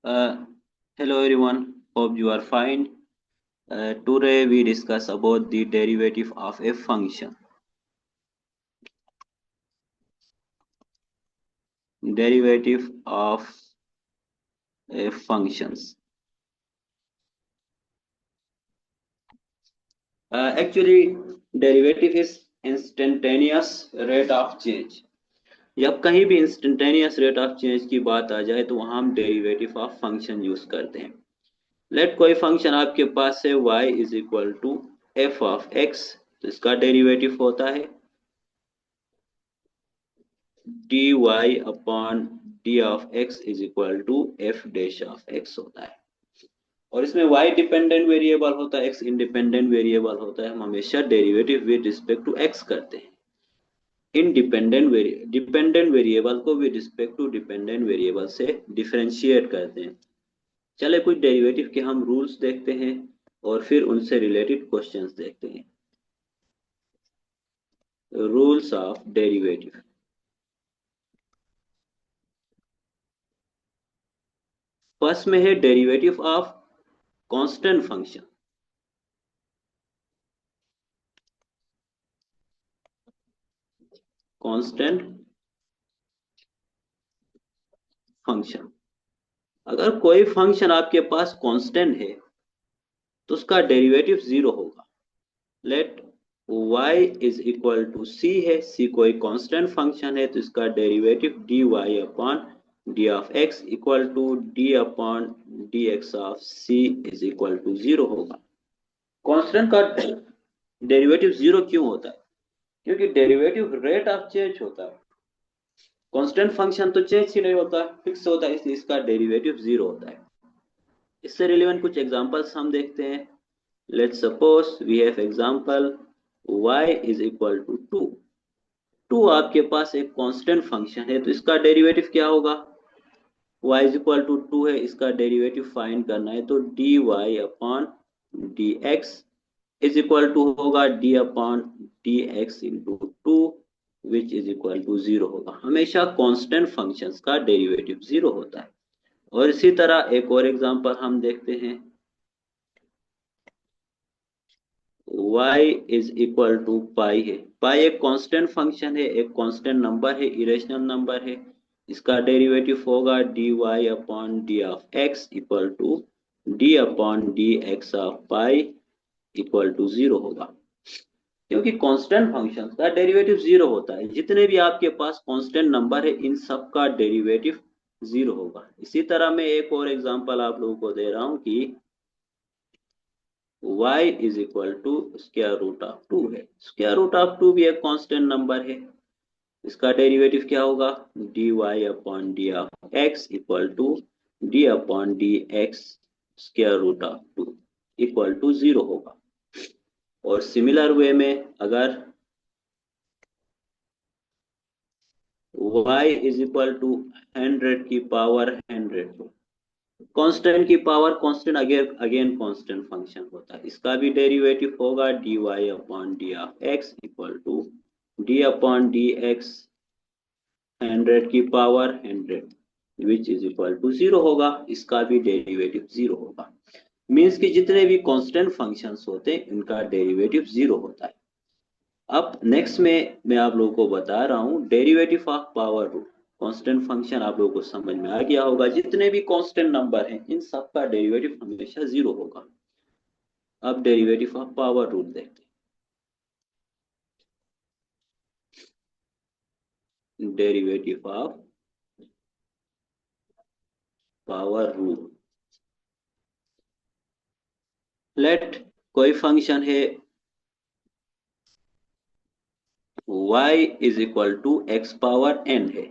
Uh, Hello everyone, hope you are fine. Today we discuss about the derivative of a function. Derivative of a functions. Actually, derivative is instantaneous rate of change. जब कहीं भी instantaneous rate of change की बात आ जाए तो वहां हम derivative of function use करते हैं। लेट कोई फंक्शन आपके पास है y is equal to F of X, तो इसका डेरिवेटिव होता है dy upon D of X is equal to F dash of X होता है। और इसमें y डिपेंडेंट वेरिएबल होता है, x इंडिपेंडेंट वेरिएबल होता है। हम हमेशा derivative with respect to x करते हैं। डिपेंडेंट वेरिएबल को with respect to dependent variable से डिफरेंशिएट करते हैं। चले कुछ डेरिवेटिव के हम रूल्स देखते हैं और फिर उनसे रिलेटेड क्वेश्चंस देखते हैं। Rules of derivative. फर्स्ट में है derivative of constant function. Constant function, अगर कोई फंक्शन आपके पास कांस्टेंट है तो उसका डेरिवेटिव जीरो होगा। Let y is equal to c है, c कोई कांस्टेंट फंक्शन है तो इसका derivative dy upon D of x equal to D upon D x of c is equal to zero होगा। कांस्टेंट का डेरिवेटिव जीरो क्यों होता है? क्योंकि डेरिवेटिव रेट ऑफ चेंज होता है। कांस्टेंट फंक्शन तो चेंज ही नहीं होता, फिक्स होता है, इसलिए इसका डेरिवेटिव जीरो होता है। इससे रिलेवेंट कुछ एग्जांपल्स हम देखते हैं। Let's suppose we have example y is equal to 2। 2 आपके पास एक कांस्टेंट फंक्शन है तो इसका डेरिवेटिव क्या होगा? y इज इक्वल टू 2 है, इसका डेरिवेटिव फाइंड करना है तो dy upon D x is equal to होगा d upon D x into 2 which is equal to zero होगा। हमेशा कांस्टेंट फंक्शंस का डेरिवेटिव जीरो होता है। और इसी तरह एक और एग्जांपल हम देखते हैं। y is equal to pi है। पाई एक कांस्टेंट फंक्शन है, एक कांस्टेंट नंबर है, इरेशनल नंबर है। इसका डेरिवेटिव होगा dy upon D of x equal to D upon D x of pi equal to zero होगा। क्योंकि कांस्टेंट फंक्शन का डेरिवेटिव जीरो होता है। जितने भी आपके पास कांस्टेंट नंबर है इन सब का डेरिवेटिव जीरो होगा। इसी तरह मैं एक और एग्जांपल आप लोगों को दे रहा हूं कि y is equal to square root of 2 है। स्क्वायर रूट ऑफ 2 भी एक कांस्टेंट नंबर है। इसका डेरिवेटिव क्या होगा? dy upon D of x equal to D upon D x square root of 2 equal to zero होगा। और सिमिलर वे में अगर y इज इक्वल टू 100 की पावर 100, कांस्टेंट की power constant again constant function होता है। इसका भी डेरिवेटिव होगा dy upon D of x equal to D upon D x 100 की power 100 which is equal to zero होगा। इसका भी डेरिवेटिव जीरो होगा। मीन्स कि जितने भी कांस्टेंट फंक्शंस होते हैं इनका डेरिवेटिव जीरो होता है। अब नेक्स्ट में मैं आप लोगों को बता रहा हूं derivative of power rule. Constant function आप लोगों को समझ में आ गया होगा। जितने भी कांस्टेंट नंबर हैं इन सब का डेरिवेटिव हमेशा जीरो होगा। अब डेरिवेटिव ऑफ पावर रूल देखते हैं। Derivative of power rule. Let कोई फंक्शन है y is equal to x power n है।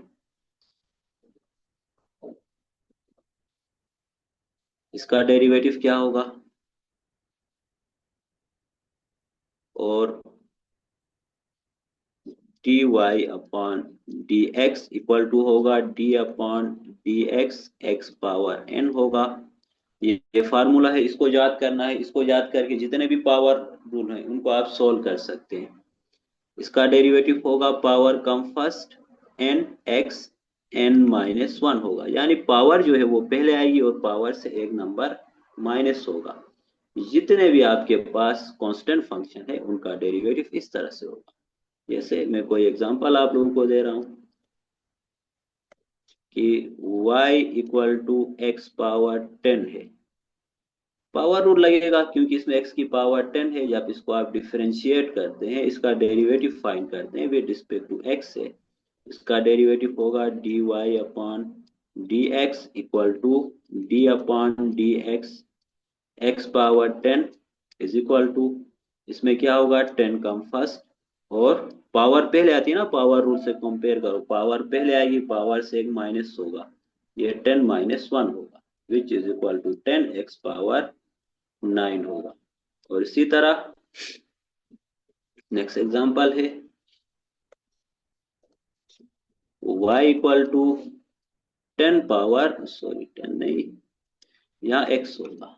इसका डेरिवेटिव क्या होगा? और d y upon D x equal to होगा d upon D x x power n होगा। ये फार्मूला है, इसको याद करना है। इसको याद करके जितने भी पावर रूल हैं उनको आप सोल्व कर सकते हैं। इसका डेरिवेटिव होगा पावर कम फर्स्ट एन एक्स n-1 होगा, यानी पावर जो है वो पहले आएगी और पावर से एक नंबर माइनस होगा। जितने भी आपके पास कांस्टेंट फंक्शन है उनका डेरिवेटिव इस तरह से होगा। जैसे मैं कोई एग्जांपल आप लोगों को दे रहा हूं कि y equal to x power 10 है। पावर रूल लगेगा क्योंकि इसमें x की पावर 10 है। जब इसको आप डिफरेंशिएट करते हैं, इसका डेरिवेटिव फाइंड करते हैं विद रिस्पेक्ट टू x से, इसका डेरिवेटिव होगा dy upon dx equal to d upon dx x power 10 is equal to, इसमें क्या होगा 10 कम फर्स्ट और पावर पहले आती है ना, पावर रूल से कंपेयर करो, पावर पहले आएगी, पावर से एक माइनस होगा, ये 10 माइनस 1 होगा which is equal to 10x power 9 होगा। और इसी तरह नेक्स्ट एग्जांपल है y equal to 10 power, sorry 10 नहीं, यहाँ x होगा,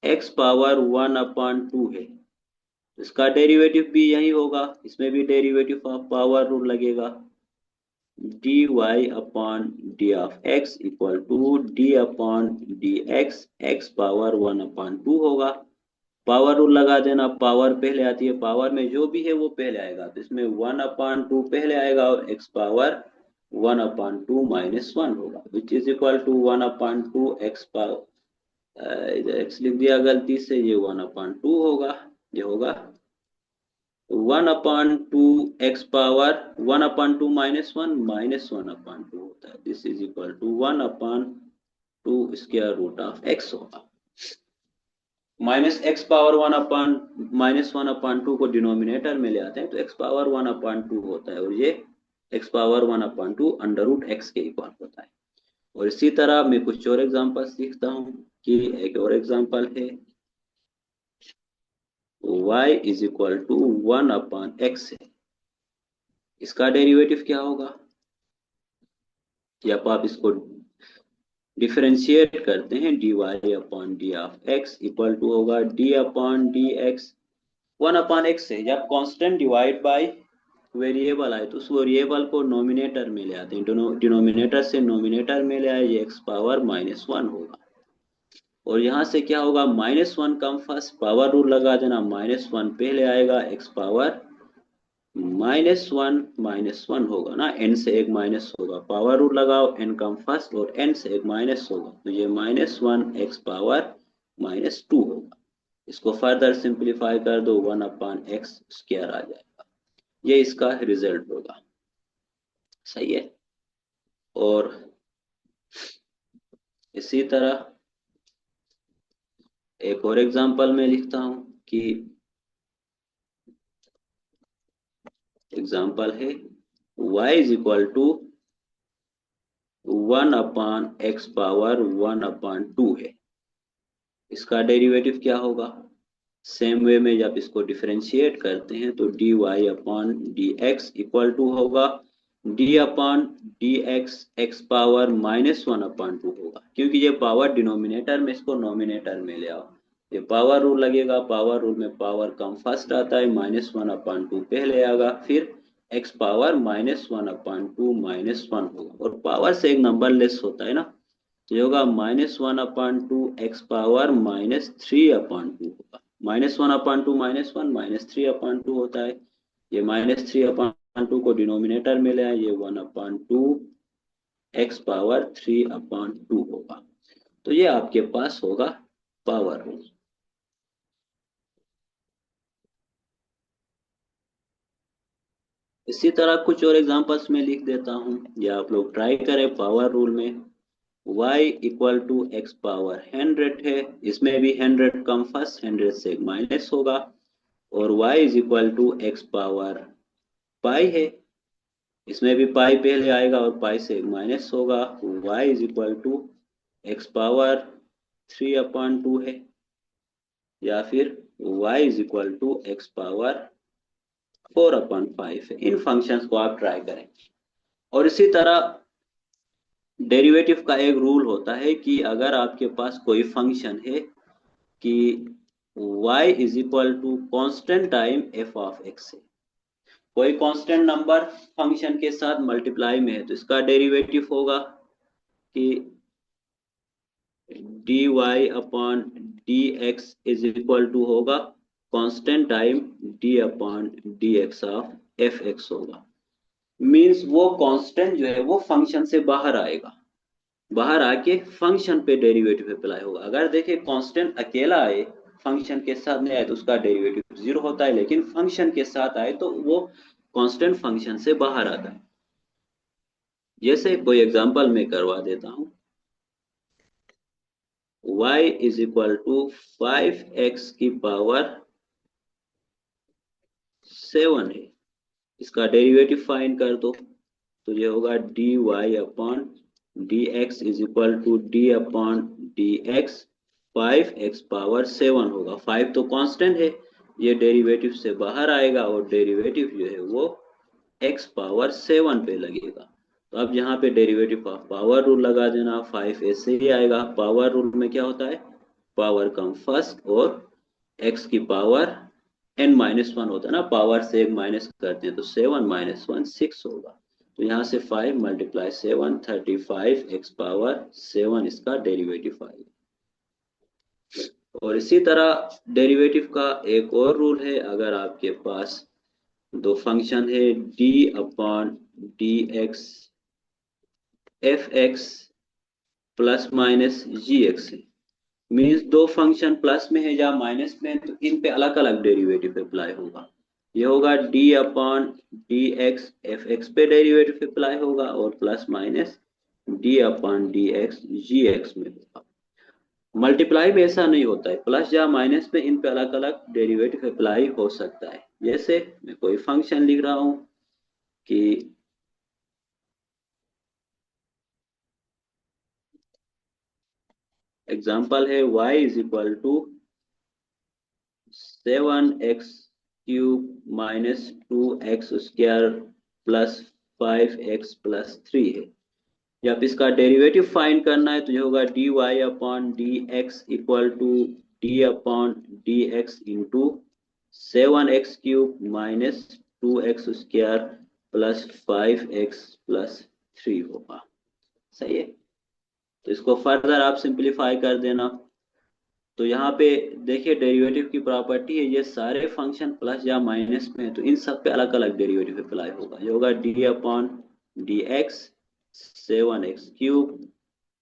x पावर 1 अपॉन 2 है, इसका डेरिवेटिव भी यही होगा, इसमें भी डेरिवेटिव ऑफ पावर रूल लगेगा, dy upon D of x equal to d upon dx x power 1 upon 2 होगा। पावर रूल लगा देना, पावर पहले आती है, पावर में जो भी है वो पहले आएगा, तो इसमें 1 अपॉन 2 पहले आएगा और x पावर 1 अपॉन 2 माइनस 1 होगा which is equal to 1 upon 2 x power, इधर x लिख दिया गलती से, ये 1 अपॉन 2 होगा, ये होगा 1 upon 2 x power 1 upon 2 minus 1 minus 1 upon 2 होता है, this is equal to 1 upon 2 square root of x होगा। Minus x power 1 upon minus 1 upon 2 को डिनोमिनेटर में ले आते हैं तो x पावर 1 अपॉन 2 होता है और ये x power 1 upon 2 under root x के इक्वल होता है। और इसी तरह मैं कुछ और एग्जांपल्स लिखता हूँ कि एक और एग्जांपल है y is equal to 1 upon x है, इसका डेरिवेटिव क्या होगा, जब आप इसको डिफरेंशिएट करते हैं dy upon D of x equal to होगा d upon D x 1 upon x है। जब कांस्टेंट डिवाइड बाय वेरिएबल आए तो उस वेरिएबल को नोमिनेटर में ले आते हैं, डिनोमिनेटर से नोमिनेटर में ले आए, ये x पावर माइनस 1 होगा। और यहाँ से क्या होगा, minus 1 come first, power rule लगा देना, माइनस 1 पहले आएगा, x पावर माइनस वन होगा ना, n से एक माइनस होगा, पावर रूल लगाओ, n कम फर्स्ट और n से एक माइनस होगा, तो ये माइनस 1 x पावर माइनस 2 होगा। इसको फर्दर सिंप्लीफाई कर दो, 1 अपॉन एक्स स्क्वायर आ जाएगा, ये इसका रिजल्ट होगा। सही है। और इसी तरह एक और एग्जांपल में लिखता हूं कि एग्जांपल है y is equal to 1 upon x power 1 upon 2 है, इसका डेरिवेटिव क्या होगा, सेम वे में जब इसको डिफरेंशिएट करते हैं तो dy upon D x equal to होगा d upon D x x power minus 1 upon 2 होगा, क्योंकि ये पावर डिनोमिनेटर में, इसको नोमिनेटर में ले आओ, ये पावर रूल लगेगा, पावर रूल में पावर कम फर्स्ट आता है, माइनस 1 अपॉन 2 पहले आएगा, फिर x power minus 1 upon 2 minus 1 होगा, और पावर से एक नंबर लेस होता है ना, तो ये होगा minus 1 upon 2 x power minus 3 upon 2 होगा, minus 1 upon 2 minus 1 minus 3 upon 2 होता है, ये माइनस 3 अपॉन 2 को डिनोमिनेटर में ले आए, ये 1 अपॉन 2 x पावर 3 अपॉन 2 होगा। तो ये आपके पास होगा पावर रूल। इसी तरह कुछ और एग्जांपल्स में लिख देता हूं, या आप लोग ट्राई करें पावर रूल में। y equal to x power 100 है, इसमें भी 100 कम फर्स्ट, 100 से एक माइनस होगा, और y is equal to x power pi है, इसमें भी पाई पहले आएगा और पाई से एक माइनस होगा, y is equal to x power 3 upon 2 है, या फिर y is equal to x power 4 upon 5 है। इन फंक्शंस को आप ट्राई करें। और इसी तरह डेरिवेटिव का एक रूल होता है कि अगर आपके पास कोई फंक्शन है कि y is equal to constant time f of x है, कोई कांस्टेंट नंबर फंक्शन के साथ मल्टीप्लाई में है तो इसका डेरिवेटिव होगा कि dy upon dx is equal to होगा constant time d upon dx of fx होगा। मींस वो कांस्टेंट जो है वो फंक्शन से बाहर आएगा, बाहर आके फंक्शन पे डेरिवेटिव अप्लाई होगा। अगर देखें कांस्टेंट अकेला आए फंक्शन के साथ नहीं आए तो उसका डेरिवेटिव जीरो होता है, लेकिन फंक्शन के साथ आए तो वो कांस्टेंट फंक्शन से बाहर आता है। जैसे कोई एग्जांपल मैं करवा देता हूं, y is equal to 5x की पावर 7 है, इसका डेरिवेटिव फाइंड कर दो तो ये होगा dy upon dx is equal to d upon dx 5x power 7 होगा। 5 तो कांस्टेंट है, ये डेरिवेटिव से बाहर आएगा और डेरिवेटिव जो है वो x पावर 7 पे लगेगा। तो अब यहाँ पे डेरिवेटिव ऑफ पावर रूल लगा देना, 5 ऐसे ही आएगा। पावर रूल में क्या होता है, पावर कम फर्स्ट और x की पावर n माइनस वन होता है ना, पावर से एक माइनस करते हैं तो 7 माइनस 1 6 होगा। तो यहाँ से 5 मल्टीप्लाई 7 35 x पावर 7 इसका डेरिवेटिव आएगा। और इसी तरह डेरिवेटिव का एक और रूल है, अगर आपके पास दो फंक्शन है d upon D x f x plus minus g x है, मीन्स दो फंक्शन प्लस में है या माइनस में है तो इन पे अलग अलग डेरिवेटिव अप्लाई होगा। ये होगा d upon D x f x पे डेरिवेटिव अप्लाई होगा और plus minus d upon D x g x में होगा। मल्टीप्लाई में ऐसा नहीं होता है, प्लस या माइनस में इन पे अलग अलग डेरिवेटिव अप्लाई हो सकता है। जैसे मैं कोई फंक्शन लिख रहा हूं कि एग्जाम्पल है y is equal to 7x cube minus 2x square plus 5x plus 3 है। जब इसका डेरिवेटिव फाइंड करना है तो ये होगा dy upon D x equal to D upon D x into 7x cube minus 2x square plus 5x plus 3 होगा। सही है, तो इसको फर्दर आप सिंप्लीफाई कर देना। तो यहाँ पे देखिए डेरिवेटिव की प्रॉपर्टी है, ये सारे फंक्शन प्लस या माइनस में है तो इन सब पे अलग अलग डेरिवेटिव अप्लाई होगा। ये होगा d upon D x 7x cube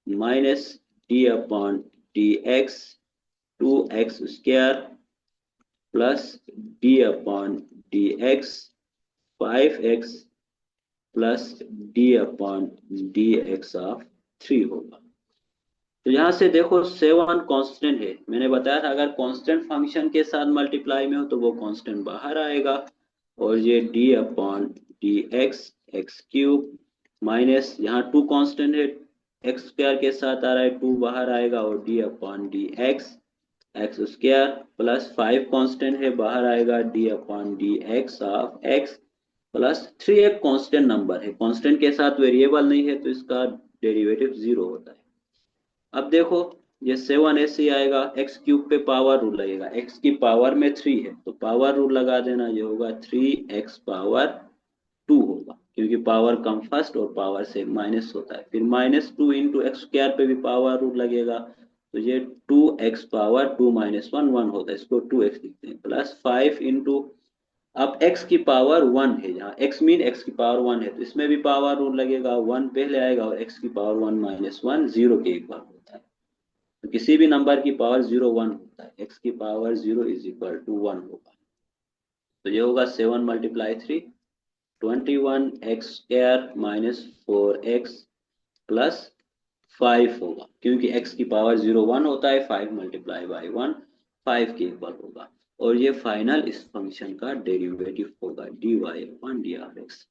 minus D upon D x 2x square plus D upon D x 5x plus D upon D x of 3 होगा। तो यहाँ से देखो 7 कांस्टेंट है, मैंने बताया था अगर कांस्टेंट फंक्शन के साथ मल्टीप्लाई में हो तो वो कांस्टेंट बाहर आएगा। और ये d upon D x x cube minus यहाँ 2 कांस्टेंट है, एक्स स्क्वायर के साथ आ रहा है 2 बाहर आएगा और d upon D x x square plus 5 constant है बाहर आएगा d upon D x of x plus 3 एक कांस्टेंट नंबर है, कांस्टेंट के साथ वेरिएबल नहीं है तो इसका डेरिवेटिव 0 होता है। अब देखो ये 7 ऐसे ही आएगा, एक्स क्यूब पे पावर रूल लगेगा, एक्स की पावर में 3 है तो पावर रूल लगा देना, ये होगा 3x पावर 2 होगा क्योंकि पावर कम फर्स्ट और पावर से माइनस होता है। फिर माइनस 2 इंटू एक्स स्क्वायर पे भी पावर रूल लगेगा तो ये 2x पावर 2 माइनस 1 1 होता है, इसको 2x लिखते हैं प्लस 5 इंटू अब x की पावर 1 है, यहाँ x मीन x की पावर 1 है तो इसमें भी पावर रूल लगेगा, 1 पहले आएगा और x की पावर 1 माइनस 1 0 के इक्वल होता है। तो किसी भी नंबर की पावर 0 1 होता है, x की पावर 0 इज इक्वल टू 1 होगा। तो ये होगा 7 multiply 3 21x square minus 4x plus 5 होगा क्योंकि x की पावर 0 1 होता है, 5 मल्टीप्लाई बाई 1 5 के इक्वल होगा। और ये फाइनल इस फंक्शन का डेरिवेटिव होगा dy upon dx।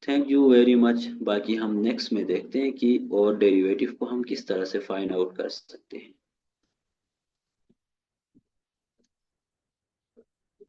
Thank you very much. बाकी हम नेक्स्ट में देखते हैं कि और डेरिवेटिव को हम किस तरह से फाइंड आउट कर सकते हैं।